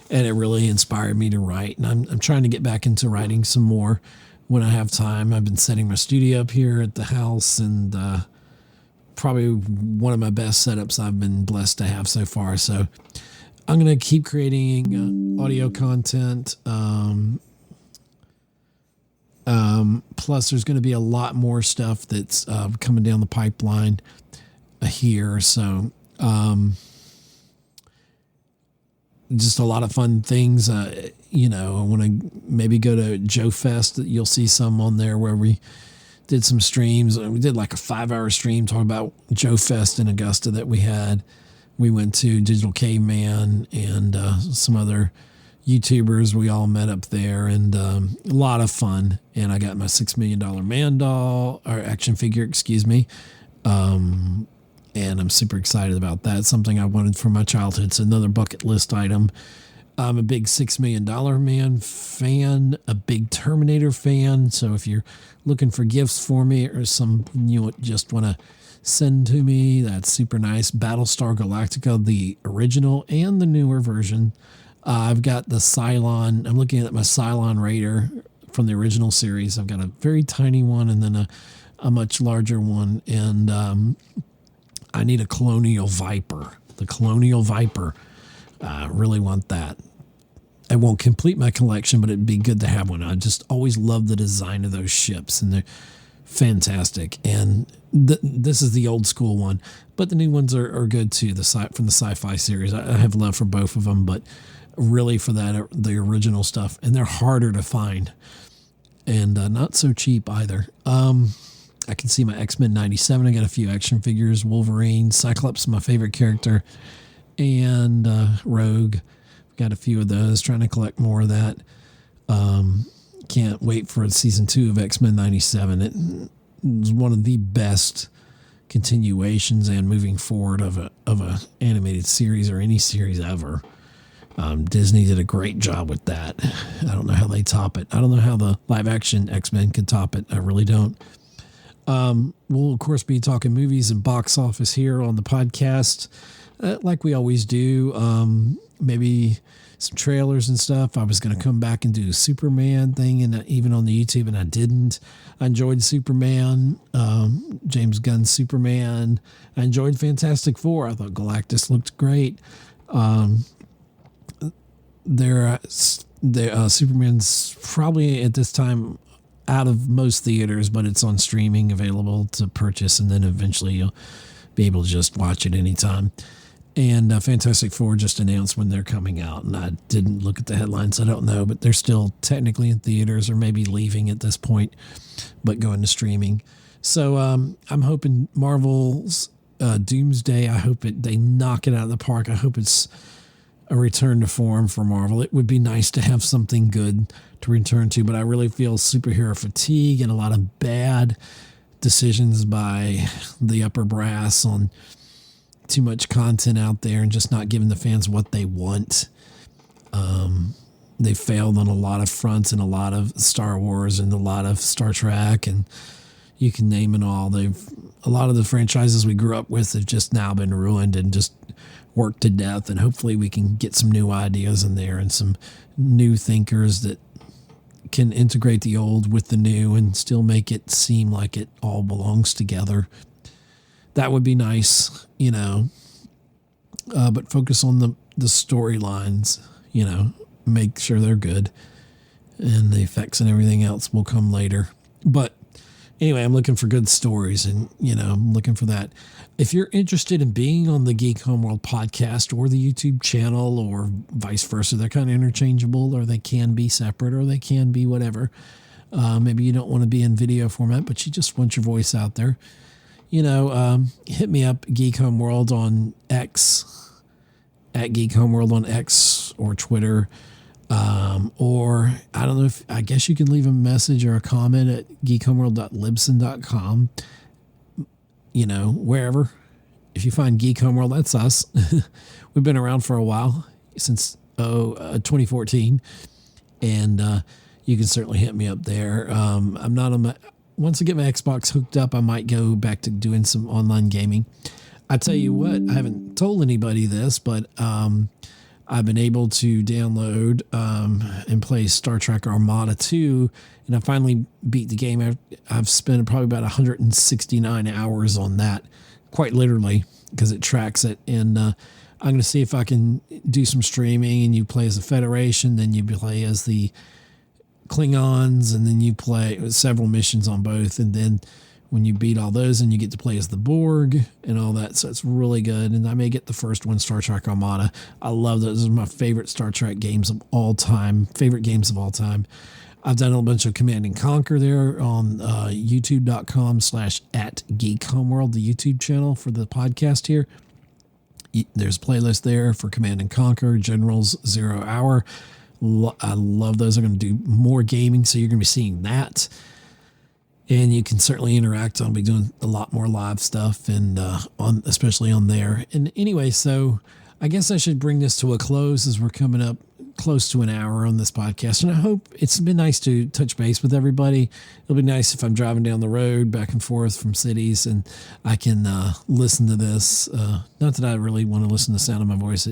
it really inspired me to write. And I'm trying to get back into writing some more when I have time. I've been setting my studio up here at the house, and probably one of my best setups I've been blessed to have so far. So I'm going to keep creating audio content. Plus there's going to be a lot more stuff that's coming down the pipeline here. So just a lot of fun things. I want to maybe go to Joe Fest. You'll see some on there where we did some streams. We did like a 5-hour stream talking about Joe Fest in Augusta that we had. We went to Digital Caveman and some other YouTubers. We all met up there, and a lot of fun. And I got my $6 Million Man doll, or action figure, excuse me. And I'm super excited about that. It's something I wanted from my childhood. It's another bucket list item. I'm a big $6 Million Man fan, a big Terminator fan. So if you're looking for gifts for me or something you just want to send to me, that's super nice. Battlestar Galactica, the original and the newer version. I've got the Cylon. I'm looking at my Cylon Raider from the original series. I've got a very tiny one and then a much larger one. And I need a Colonial Viper. The Colonial Viper. I really want that. I won't complete my collection, but it'd be good to have one. I just always love the design of those ships, and they're fantastic. And this is the old school one, but the new ones are good too. From the sci-fi series, I have love for both of them, but really for that, the original stuff, and they're harder to find, and not so cheap either. I can see my X-Men 97. I got a few action figures, Wolverine, Cyclops, my favorite character, and Rogue. Got a few of those, trying to collect more of that. Can't wait for season 2 of X-Men 97. It was one of the best continuations and moving forward of a animated series or any series ever. Disney did a great job with that. I don't know how they top it. I don't know how the live action X-Men can top it. I really don't. We'll, of course, be talking movies and box office here on the podcast, like we always do. Maybe some trailers and stuff. I was going to come back and do a Superman thing, and even on the YouTube, and I didn't. I enjoyed Superman, James Gunn's Superman. I enjoyed Fantastic Four. I thought Galactus looked great. Superman's probably at this time out of most theaters, but it's on streaming, available to purchase, and then eventually you'll be able to just watch it anytime. And Fantastic Four just announced when they're coming out, and I didn't look at the headlines. I don't know, but they're still technically in theaters or maybe leaving at this point, but going to streaming. So I'm hoping Marvel's Doomsday, I hope they knock it out of the park. I hope it's a return to form for Marvel. It would be nice to have something good to return to, but I really feel superhero fatigue and a lot of bad decisions by the upper brass on too much content out there and just not giving the fans what they want. They failed on a lot of fronts, and a lot of Star Wars and a lot of Star Trek, and you can name it all. A lot of the franchises we grew up with have just now been ruined and just worked to death, and hopefully we can get some new ideas in there and some new thinkers that can integrate the old with the new and still make it seem like it all belongs together. That would be nice, but focus on the storylines, make sure they're good, and the effects and everything else will come later. But anyway, I'm looking for good stories, and, I'm looking for that. If you're interested in being on the Geek Homeworld podcast or the YouTube channel or vice versa, they're kind of interchangeable, or they can be separate, or they can be whatever. Maybe you don't want to be in video format, but you just want your voice out there. Hit me up, Geek Homeworld on X, at Geek Homeworld on X or Twitter. Or I don't know I guess you can leave a message or a comment at geekhomeworld.libsyn.com. Wherever. If you find Geek Homeworld, that's us. We've been around for a while, since 2014, and you can certainly hit me up there. I'm not on once I get my Xbox hooked up, I might go back to doing some online gaming. I tell you what, I haven't told anybody this, but I've been able to download and play Star Trek Armada 2, and I finally beat the game. I've spent probably about 169 hours on that, quite literally, because it tracks it. And I'm going to see if I can do some streaming, and you play as the Federation, then you play as the Klingons, and then you play several missions on both, and then when you beat all those, and you get to play as the Borg and all that. So it's really good. And I may get the first one, Star Trek Armada. I love those. Those are my favorite Star Trek games of all time. Favorite games of all time. I've done a bunch of Command and Conquer there on youtube.com/@geekhomeworld, the YouTube channel for the podcast here. There's a playlist there for Command and Conquer, Generals, 0 Hour. I love those. I'm going to do more gaming, so you're going to be seeing that. And you can certainly interact. I'll be doing a lot more live stuff, and especially on there. And anyway, so I guess I should bring this to a close, as we're coming up close to an hour on this podcast. And I hope it's been nice to touch base with everybody. It'll be nice if I'm driving down the road back and forth from cities, and I can listen to this. Not that I really want to listen to the sound of my voice.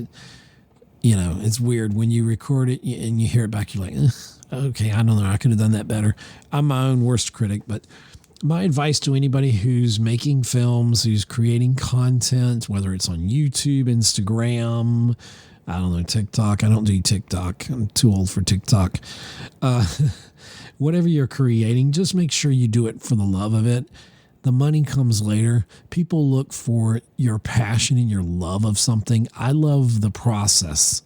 It's weird when you record it and you hear it back. You're like, okay, I don't know. I could have done that better. I'm my own worst critic, but my advice to anybody who's making films, who's creating content, whether it's on YouTube, Instagram, I don't know, TikTok. I don't do TikTok. I'm too old for TikTok. Whatever you're creating, just make sure you do it for the love of it. The money comes later. People look for your passion and your love of something. I love the process.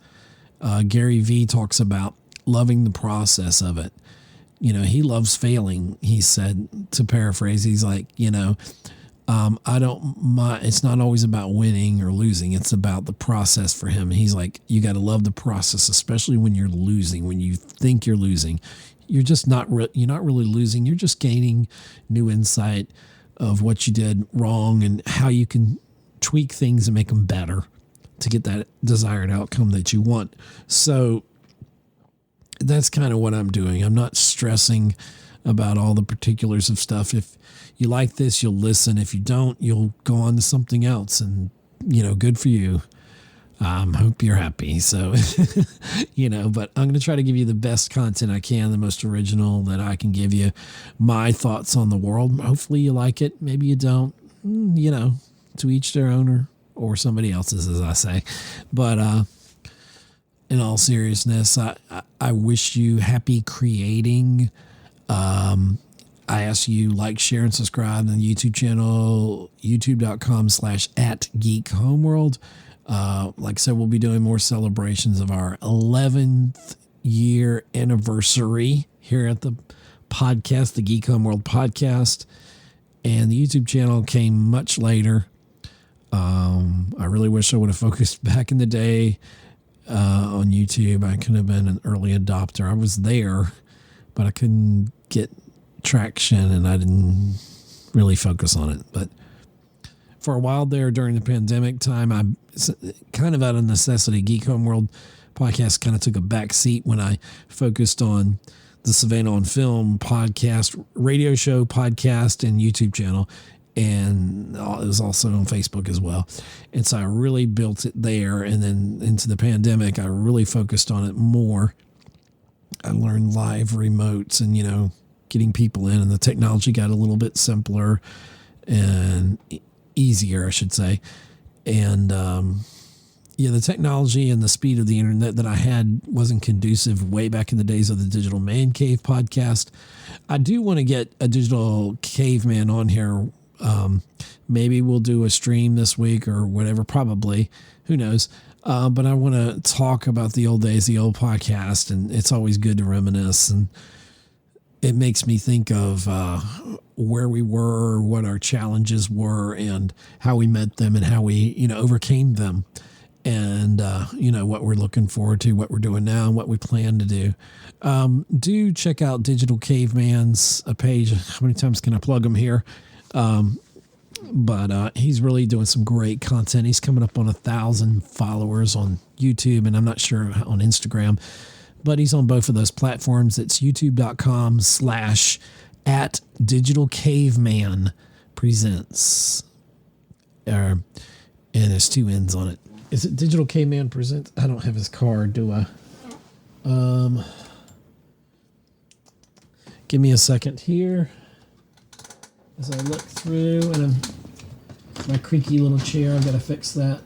Gary Vee talks about loving the process of it. He loves failing, he said, to paraphrase. He's like, I don't mind. It's not always about winning or losing. It's about the process for him. He's like, you got to love the process, especially when you're losing, when you think you're losing. You're just you're not really losing. You're just gaining new insight of what you did wrong and how you can tweak things and make them better to get that desired outcome that you want. So that's kind of what I'm doing. I'm not stressing about all the particulars of stuff. If you like this, you'll listen. If you don't, you'll go on to something else, and, good for you. Hope you're happy. So, but I'm going to try to give you the best content I can, the most original that I can give you, my thoughts on the world. Hopefully you like it. Maybe you don't, to each their own, or somebody else's, as I say. But, in all seriousness, I wish you happy creating. I ask you like, share, and subscribe on the YouTube channel, youtube.com/@geekhomeworld. Like I said, we'll be doing more celebrations of our 11th year anniversary here at the podcast, the Geek Homeworld podcast. And the YouTube channel came much later. I really wish I would have focused back in the day on YouTube. I could have been an early adopter. I was there, but I couldn't get traction, and I didn't really focus on it. But for a while there during the pandemic time, I kind of out of necessity, Geek Homeworld podcast kind of took a back seat when I focused on the Savannah on Film podcast, radio show, podcast, and YouTube channel. And it was also on Facebook as well. And so I really built it there. And then into the pandemic, I really focused on it more. I learned live remotes and, getting people in, and the technology got a little bit simpler and easier, I should say. And, the technology and the speed of the internet that I had wasn't conducive way back in the days of the Digital Man Cave podcast. I do want to get a Digital Caveman on here. Maybe we'll do a stream this week or whatever, probably, who knows. But I want to talk about the old days, the old podcast, and it's always good to reminisce. And it makes me think of where we were, what our challenges were, and how we met them, and how we, overcame them, and, what we're looking forward to, what we're doing now, and what we plan to do. Do check out Digital Caveman's page. How many times can I plug him here? But he's really doing some great content. He's coming up on 1,000 followers on YouTube, and I'm not sure on Instagram, but he's on both of those platforms. It's youtube.com/@digitalcaveman presents. And there's 2 N's on it. Is it Digital Caveman Presents? I don't have his card, do I? Give me a second here as I look through, and my creaky little chair, I've got to fix that.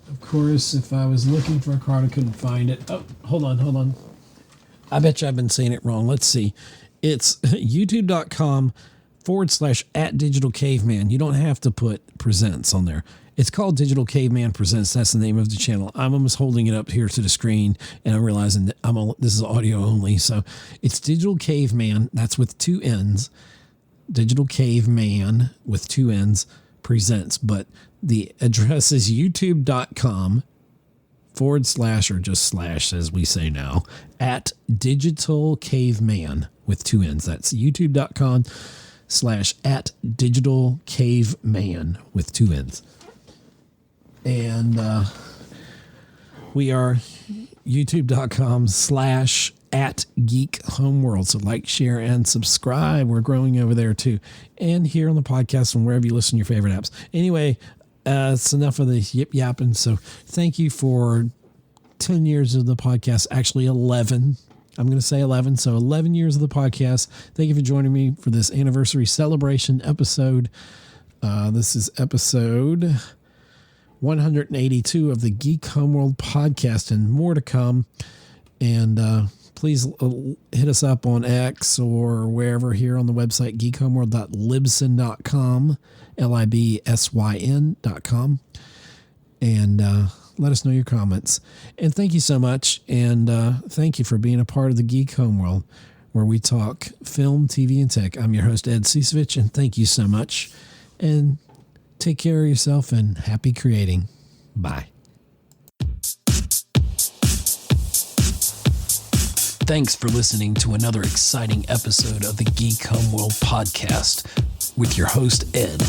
Of course, if I was looking for a card, I couldn't find it. Oh, hold on. I bet you I've been saying it wrong. Let's see. It's youtube.com/@digitalcaveman. You don't have to put presents on there. It's called Digital Caveman Presents. That's the name of the channel. I'm almost holding it up here to the screen, and I'm realizing that this is audio only. So it's Digital Caveman. That's with 2 N's. Digital Caveman with 2 N's presents. But the address is youtube.com/ or just slash, as we say now, @Digital Caveman with 2 N's. That's youtube.com/@Digital Caveman with 2 N's. And we are youtube.com/@Geek Homeworld. So like, share, and subscribe. We're growing over there too. And here on the podcast and wherever you listen to your favorite apps. Anyway, it's enough of the yip yapping. So thank you for 10 years of the podcast. Actually 11. I'm going to say 11. So 11 years of the podcast. Thank you for joining me for this anniversary celebration episode. This is episode 182 of the Geek Homeworld podcast, and more to come. And please hit us up on X or wherever here on the website, geekhomeworld.libsyn.com, LIBSYN.com. And let us know your comments. And thank you so much. And thank you for being a part of the Geek Homeworld, where we talk film, TV, and tech. I'm your host, Ed Ciucevich, and thank you so much. And take care of yourself, and happy creating. Bye. Thanks for listening to another exciting episode of the Geek Homeworld podcast with your host, Ed,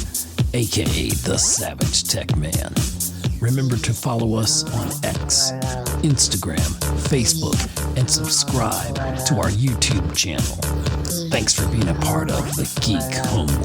aka the Savage Tech Man. Remember to follow us on X, Instagram, Facebook, and subscribe to our YouTube channel. Thanks for being a part of the Geek Homeworld.